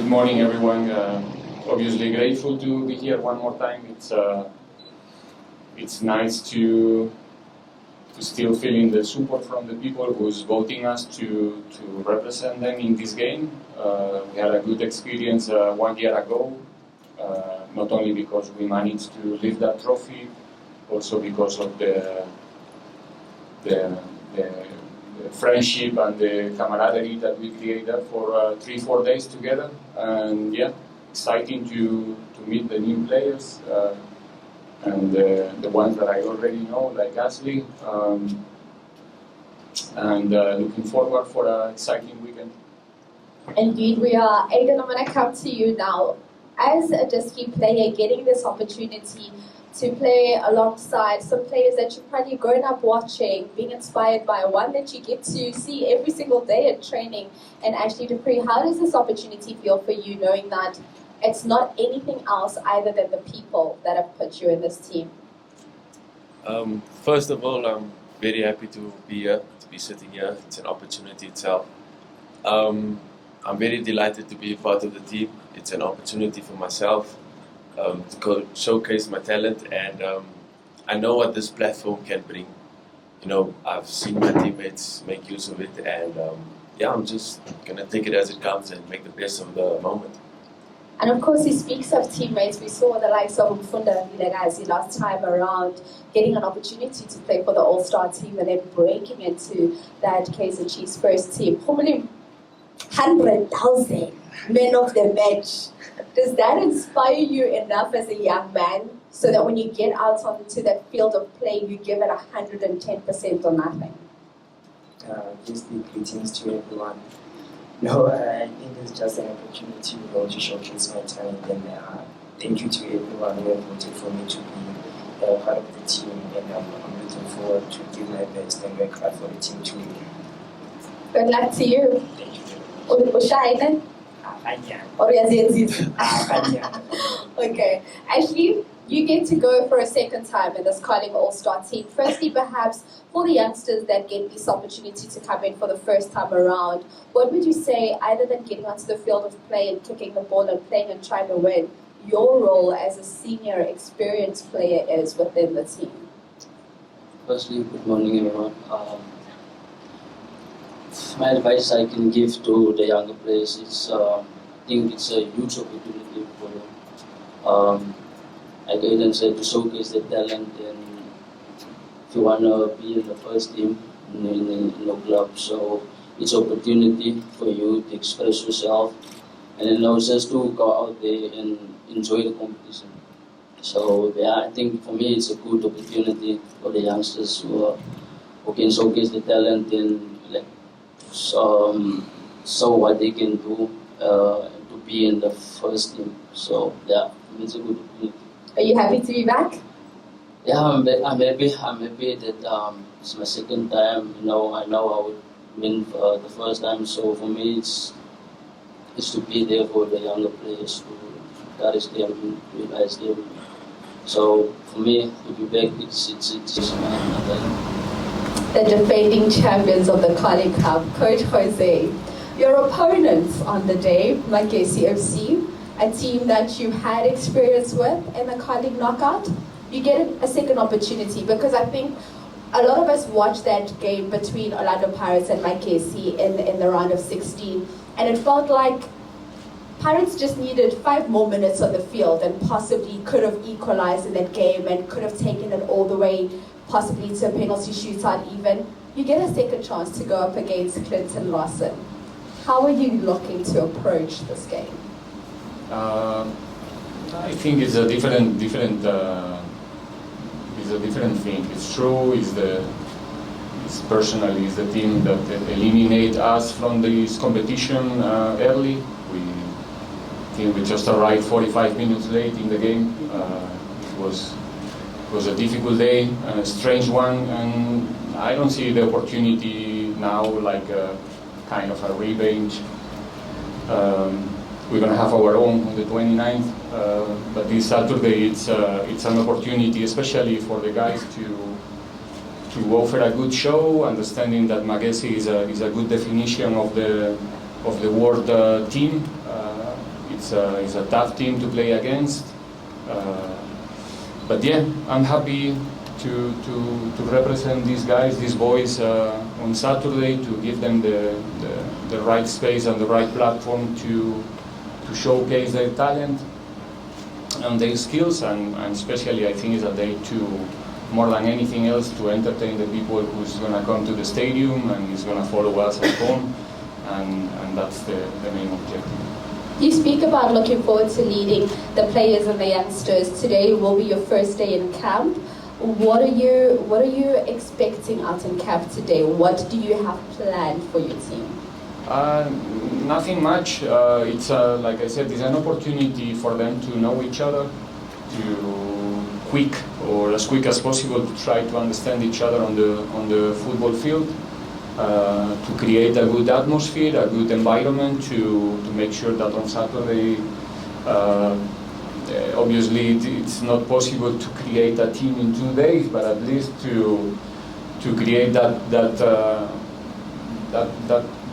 Good morning, everyone. Obviously grateful to be here one more time. It's nice to still feeling the support from the people who's voting us to represent them in this game. We had a good experience 1 year ago, not only because we managed to lift that trophy, also because of the friendship and the camaraderie that we created for 3-4 days together. And yeah, exciting to meet the new players and the ones that I already know, like Ashley. And looking forward for an exciting weekend. Indeed, we are. Aden, I'm going to come to you now. As a Diski player, getting this opportunity to play alongside some players that you've probably grown up watching, being inspired by, one that you get to see every single day at training, and Ashley Preez, how does this opportunity feel for you, knowing that it's not anything else other than the people that have put you in this team? First of all, I'm very happy to be here, to be sitting here. It's an opportunity itself. I'm very delighted to be a part of the team. It's an opportunity for myself to go showcase my talent, and I know what this platform can bring. You know, I've seen my teammates make use of it, and yeah, I'm just gonna take it as it comes and make the best of the moment. And of course, he speaks of teammates. We saw the likes of Mfunda and Magesi last time around, getting an opportunity to play for the All-Star team and then breaking into that Kaizer Chiefs first team. Probably 100,000 men of the match. Does that inspire you enough as a young man so that when you get out onto that field of play, you give it 110% or nothing? Just the greetings to everyone. No, I think it's just an opportunity to showcase my talent, and thank you to everyone who have voted for me to be part of the team, and I'm looking forward to give my best and work hard for the team to win. Good luck to you. Thank you. Okay, Ashley, you get to go for a second time in this Carling All-Star team. Firstly, perhaps for the youngsters that get this opportunity to come in for the first time around, what would you say, other than getting onto the field of play and kicking the ball and playing and trying to win, your role as a senior experienced player is within the team? Firstly, good morning, everyone. My advice I can give to the younger players is I think it's a huge opportunity for them. Like Aden said, to showcase their talent, and if you want to be in the first team in the club, so it's an opportunity for you to express yourself and then also just to go out there and enjoy the competition. So yeah, I think for me it's a good opportunity for the youngsters who can showcase the talent and like show what they can do to be in the first team. So yeah, it's a good opportunity. Are you happy to be back? Yeah, I'm happy. I'm happy that it's my second time. You know, I know I would win the first time. So for me, it's to be there for the younger players, to encourage them, to realize them. So for me, to be back, it's the defending champions of the Carling Cup, Coach Jose. Your opponents on the day, Magesi FC, a team that you had experience with in the Carling knockout, you get a second opportunity, because I think a lot of us watched that game between Orlando Pirates and Magesi in the round of 16, and it felt like Pirates just needed 5 more minutes on the field and possibly could have equalized in that game and could have taken it all the way, possibly to a penalty shootout even. You get a second chance to go up against Clinton Lawson. How are you looking to approach this game? I think it's a different thing. It's true. It's personally the team that eliminate us from this competition early. I think we just arrived 45 minutes late in the game. It was a difficult day, a strange one, and I don't see the opportunity now like a kind of a revenge. We're going to have our own on the 29th, but this Saturday it's an opportunity, especially for the guys to offer a good show, understanding that Magesi is a good definition of the word team. it's a tough team to play against. But yeah, I'm happy to represent these guys, these boys on Saturday, to give them the right space and the right platform to showcase their talent and their skills, and especially I think it's a day to, more than anything else, to entertain the people who's going to come to the stadium and is going to follow us at home, and that's the main objective. You speak about looking forward to leading the players and the youngsters. Today will be your first day in camp. What are you expecting out in camp today? What do you have planned for your team? Nothing much. It's like I said, it's an opportunity for them to know each other, as quick as possible, to try to understand each other on the football field, to create a good atmosphere, a good environment, to make sure that on Saturday, obviously it's not possible to create a team in 2 days, but at least to create that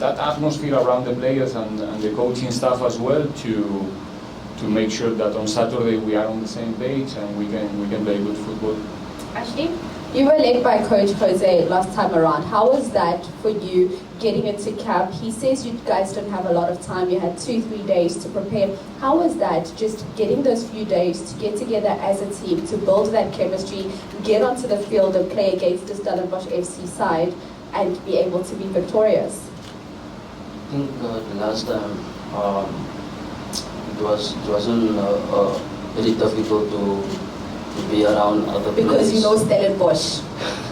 atmosphere around the players and the coaching staff as well, to make sure that on Saturday we are on the same page and we can play good football. Ashley, you were led by Coach Jose last time around. How was that for you getting into camp? He says you guys don't have a lot of time. You had 2-3 days to prepare. How was that, just getting those few days to get together as a team, to build that chemistry, get onto the field and play against the Stellenbosch FC side and be able to be victorious? I think the last time it wasn't very difficult to be around other players. Because you know Stellenbosch.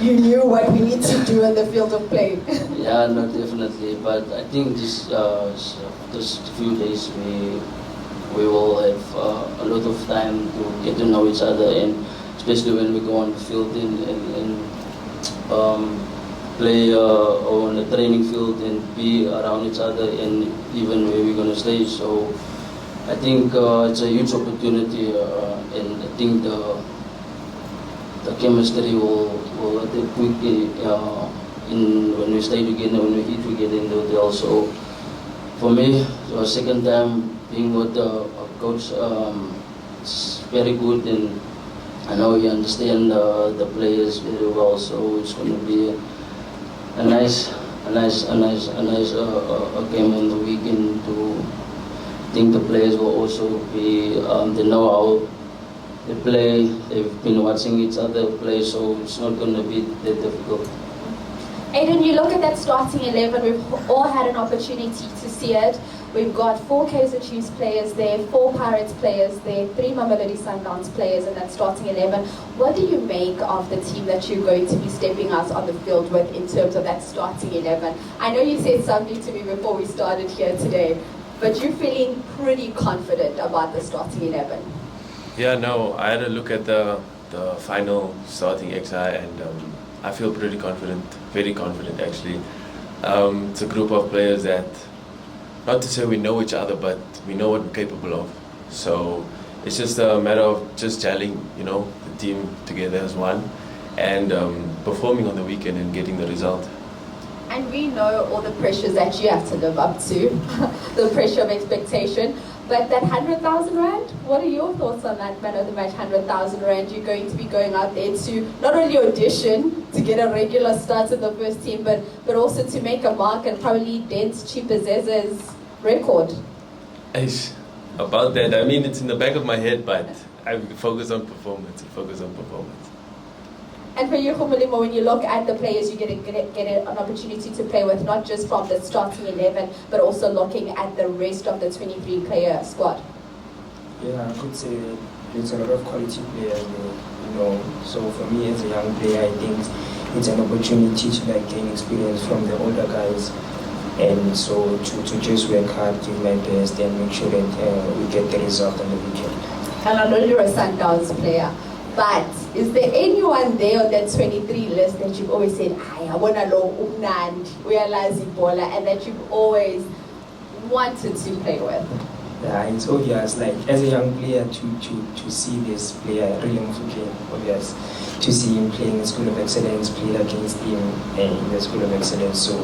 You knew what we need to do on the field of play. Yeah, no, definitely. But I think this few days we will have a lot of time to get to know each other, and especially when we go on the field and play on the training field and be around each other, and even where we're going to stay. So I think it's a huge opportunity, and I think the chemistry will quickly when we stay together, when we eat together in the hotel. So for me, the second time being with the coach, it's very good, and I know he understands the players very well. So it's going to be a nice game on the weekend. I think the players will also be, they know how they play, they've been watching each other play, so it's not going to be that difficult. Aden, you look at that starting 11, we've all had an opportunity to see it. We've got 4 Kaizer Chiefs players there, 4 Pirates players there, 3 Mamelodi Sundowns players in that starting 11. What do you make of the team that you're going to be stepping out on the field with in terms of that starting 11? I know you said something to me before we started here today, but you're feeling pretty confident about the starting 11. Yeah, no, I had a look at the final starting XI, and I feel pretty confident, very confident actually. It's a group of players that, not to say we know each other, but we know what we're capable of. So it's just a matter of just gelling, the team together as one, and performing on the weekend and getting the result. And we know all the pressures that you have to live up to, the pressure of expectation. But that 100,000 Rand, what are your thoughts on that, man of the match, 100,000 Rand? You're going to be going out there to not only audition to get a regular start in the first team, but also to make a mark and probably dent Chipazeza's record. About that, I mean, it's in the back of my head, but I focus on performance. And for you, Gomolemo, when you look at the players, you get an opportunity to play with, not just from the starting 11, but also looking at the rest of the 23-player squad. Yeah, I could say there's a lot of quality players there, So for me as a young player, I think it's an opportunity to gain experience from the older guys, and so to just work hard, give my best, and make sure that we get the result on the weekend. And I know you're a Sundowns player. But is there anyone there on that 23 list that you've always said, I want to know Umnand, Uyalazi Bola, and that you've always wanted to play with? Yeah, it's obvious, as a young player to see this player, really obvious, to see him playing in School of Excellence, played against him in the School of Excellence. So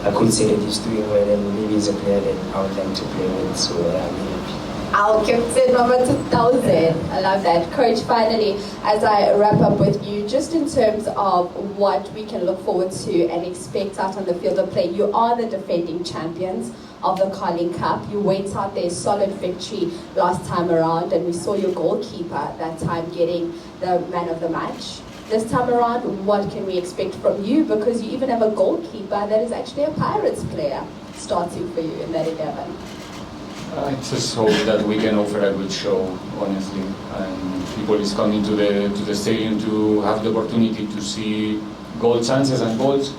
I could say that he's doing well, and maybe he's a player that I would like to play with. So yeah, I'm happy. Our captain number 2000. I love that. Coach, finally, as I wrap up with you, just in terms of what we can look forward to and expect out on the field of play, you are the defending champions of the Carling Cup. You went out there, solid victory last time around, and we saw your goalkeeper that time getting the man of the match. This time around, what can we expect from you? Because you even have a goalkeeper that is actually a Pirates player starting for you in that 11. I just hope that we can offer a good show, honestly, and people is coming to the stadium to have the opportunity to see goal chances and goals.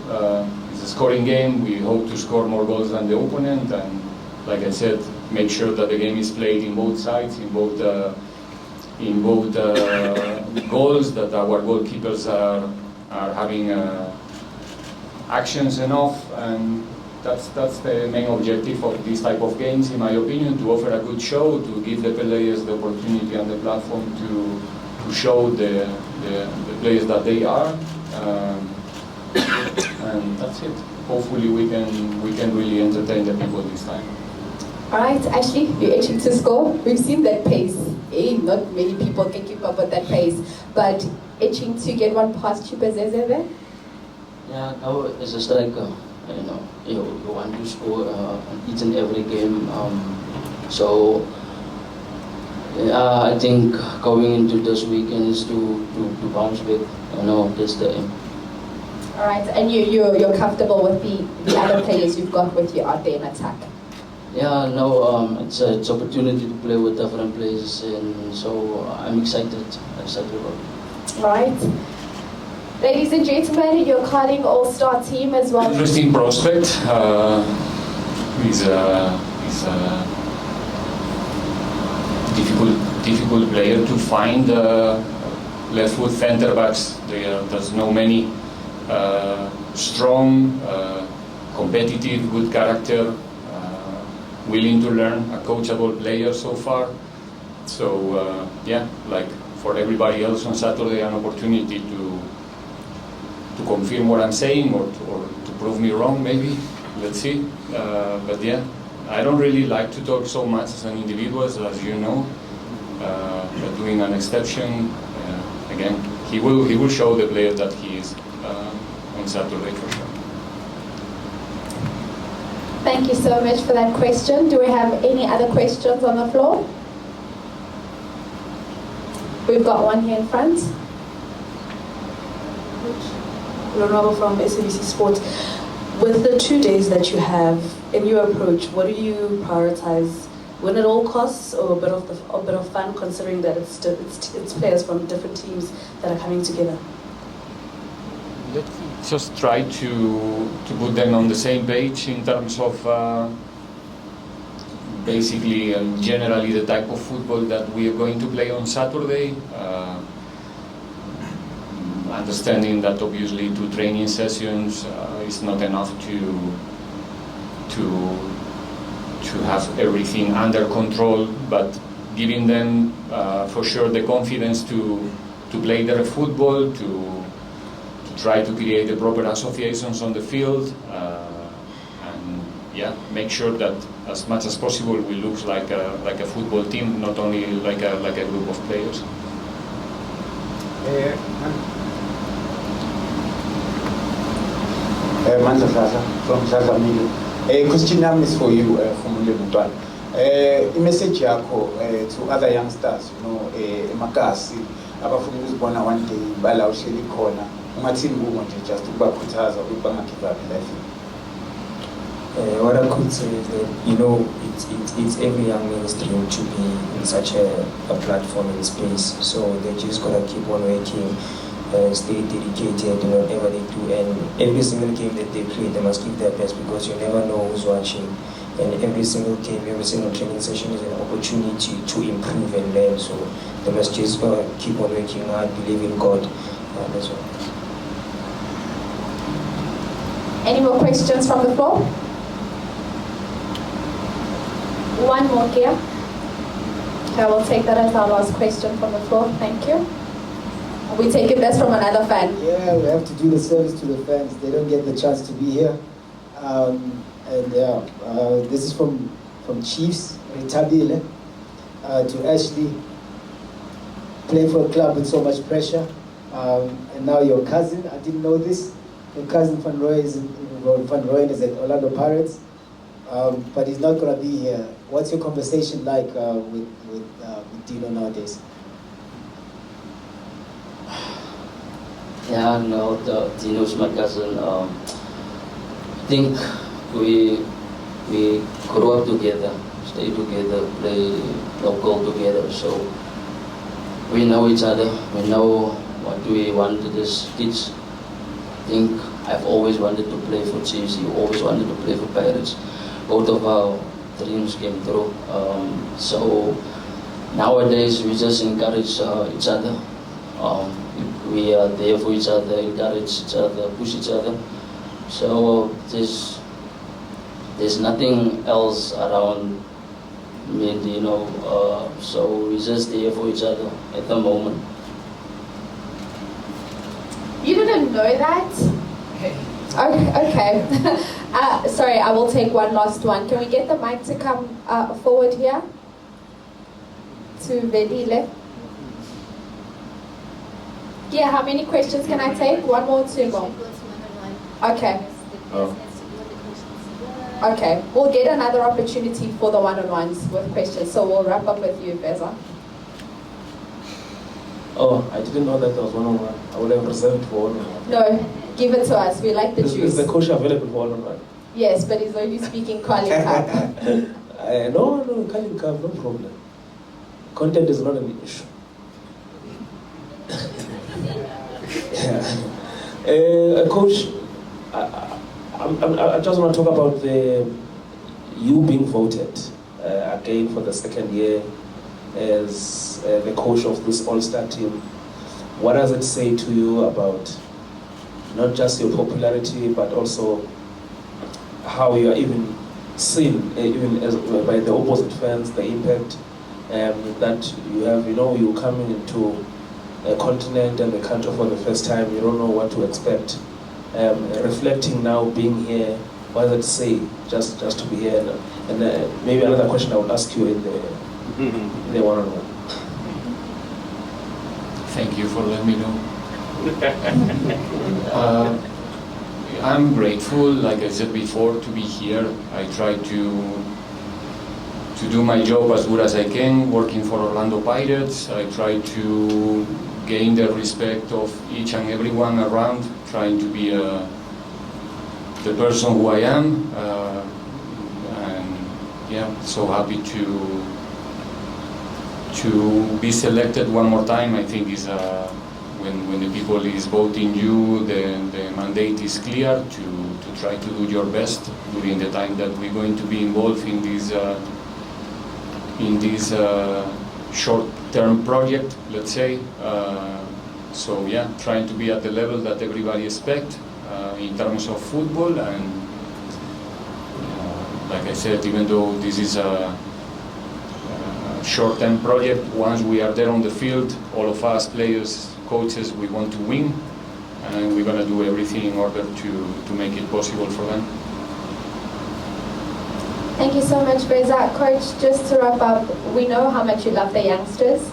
It's a scoring game. We hope to score more goals than the opponent, and like I said, make sure that the game is played in both sides, in both goals, that our goalkeepers are having actions enough, and that's the main objective of this type of games, in my opinion, to offer a good show, to give the players the opportunity and the platform to show the players that they are, and that's it. Hopefully we can really entertain the people this time. All right, Ashley, you're itching to score. We've seen that pace. Not many people can keep up with that pace, but itching to get one past Chipazeze there? Yeah, now as a striker, you want to score each and every game. So I think going into this weekend is to bounce back. That's the aim. All right, and you're comfortable with the other players you've got with you out there in attack? Yeah, no, it's an opportunity to play with different players, and so I'm excited about it. All right. Ladies and gentlemen, your Carling All-Star team as well. Interesting prospect. He's a difficult player to find. Left foot centre backs. There's no many strong, competitive, good character, willing to learn, a coachable player so far. So yeah, like for everybody else on Saturday, an opportunity to confirm what I'm saying, or to prove me wrong, maybe. Let's see. But yeah, I don't really like to talk so much as an individual, as you know. But doing an exception, again, he will show the player that he is on Saturday for sure. Thank you so much for that question. Do we have any other questions on the floor? We've got one here in front. Ronaldo from SABC Sports. With the 2 days that you have in your approach, what do you prioritize? Win at all costs, or a bit of fun, considering that it's players from different teams that are coming together? Let's just try to put them on the same page in terms of basically and generally the type of football that we are going to play on Saturday. Understanding that obviously 2 training sessions is not enough to have everything under control, but giving them for sure the confidence to play their football, to try to create the proper associations on the field, and yeah, make sure that as much as possible we look like a football team, not only like a group of players. Manza Sasa from Sasa Milo. Question is for you, from Lebutwan. A message to other youngsters, Magesi, abafuna ukuzibona one day bala uhleli khona ungathini kubo nje just ukubakhuthaza ukuthi bangagive up life. What I could say is that it's every young man's dream to be in such a platform and space, so they just gotta keep on working, stay dedicated in whatever they do, and every single game that they play they must give their best, because you never know who's watching, and every single game, every single training session is an opportunity to improve and learn, so they must just keep on working hard, believe in God, that's all. Any more questions from the floor? One more here. I will take that as our last question from the floor. Thank you. We take it best from another fan. Yeah, we have to do the service to the fans. They don't get the chance to be here. And yeah, this is from Chiefs, Tabile. to Ashley, playing for a club with so much pressure, and now your cousin, I didn't know this, your cousin Van Rooyen is at Orlando Pirates, but he's not going to be here. What's your conversation like with Dino nowadays? Yeah, no, Dino's my cousin. I think we grew up together, stay together, play local together, so we know each other, we know what we wanted as kids. I think I've always wanted to play for Chiefs, he always wanted to play for Pirates. Both of our dreams came true. So nowadays we just encourage each other. We are there for each other, encourage each other, push each other. So there's nothing else around me and Dino. So we're just there for each other at the moment. You didn't know that? Okay. Sorry, I will take one last one. Can we get the mic to come forward here? To Vedi left. Yeah, how many questions can I take? One more, two more? Okay. Okay, we'll get another opportunity for the one-on-ones with questions. So we'll wrap up with you, Beza. Oh, I didn't know that there was one-on-one. I would have reserved for one-on-one. No, give it to us. We like the juice. Is the coach available for one-on-one? Yes, but he's only speaking Kali Cup. No, Kali Cup, no problem. Content is not an issue. Coach, I just want to talk about you being voted again for the second year as the coach of this all-star team. What does it say to you about not just your popularity, but also how you are even seen, even as by the opposite fans, the impact that you have? You know, you coming into a continent and a country for the first time, you don't know what to expect. Reflecting now, being here, what does it say just to be here? And maybe another question I would ask you in the one-on-one. Thank you for letting me know. I'm grateful, like I said before, to be here. I try to do my job as good as I can, working for Orlando Pirates. I try to gain the respect of each and everyone around, trying to be the person who I am. And yeah, so happy to be selected one more time. I think is when the people is voting you, the mandate is clear to try to do your best during the time that we're going to be involved in this short-term project, let's say. So yeah, trying to be at the level that everybody expects in terms of football. And like I said, even though this is a short-term project, once we are there on the field, all of us players, coaches, we want to win, and we're going to do everything in order to make it possible for them. Thank you so much, Beza. Coach, just to wrap up, we know how much you love the youngsters.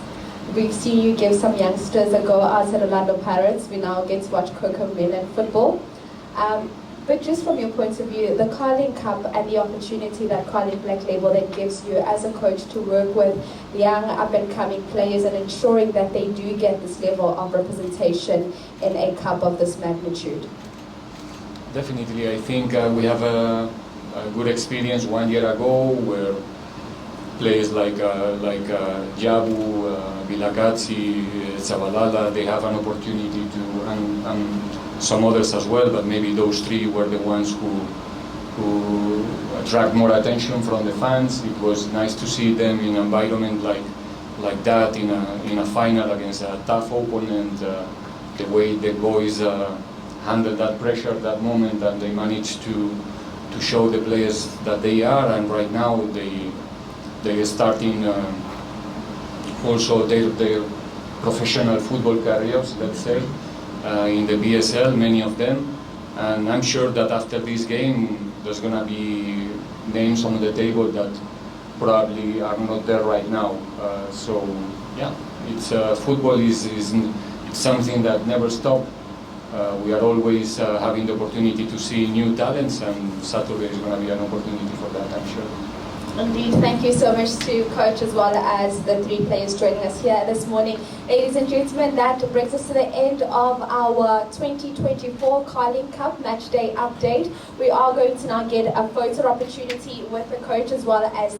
We've seen you give some youngsters a go out at Orlando Pirates. We now get to watch Gomolemo football. But just from your point of view, the Carling Cup and the opportunity that Carling Black Label then gives you as a coach to work with young up-and-coming players and ensuring that they do get this level of representation in a cup of this magnitude. Definitely, I think we have a good experience 1 year ago where players like Jabu, Vilagazzi, Zabalala, they have an opportunity to, and some others as well, but maybe those three were the ones who attract more attention from the fans. It was nice to see them in an environment like that in a final against a tough opponent. The way the boys handled that pressure, that moment, and they managed to show the players that they are. And right now they are starting also their professional football careers, let's say, in the BSL, many of them. And I'm sure that after this game, there's going to be names on the table that probably are not there right now. So yeah, it's football is it's something that never stops. We are always having the opportunity to see new talents, and Saturday is going to be an opportunity for that, I'm sure. Indeed, thank you so much to Coach as well as the three players joining us here this morning. Ladies and gentlemen, that brings us to the end of our 2024 Carling Cup Match Day update. We are going to now get a photo opportunity with the coach as well as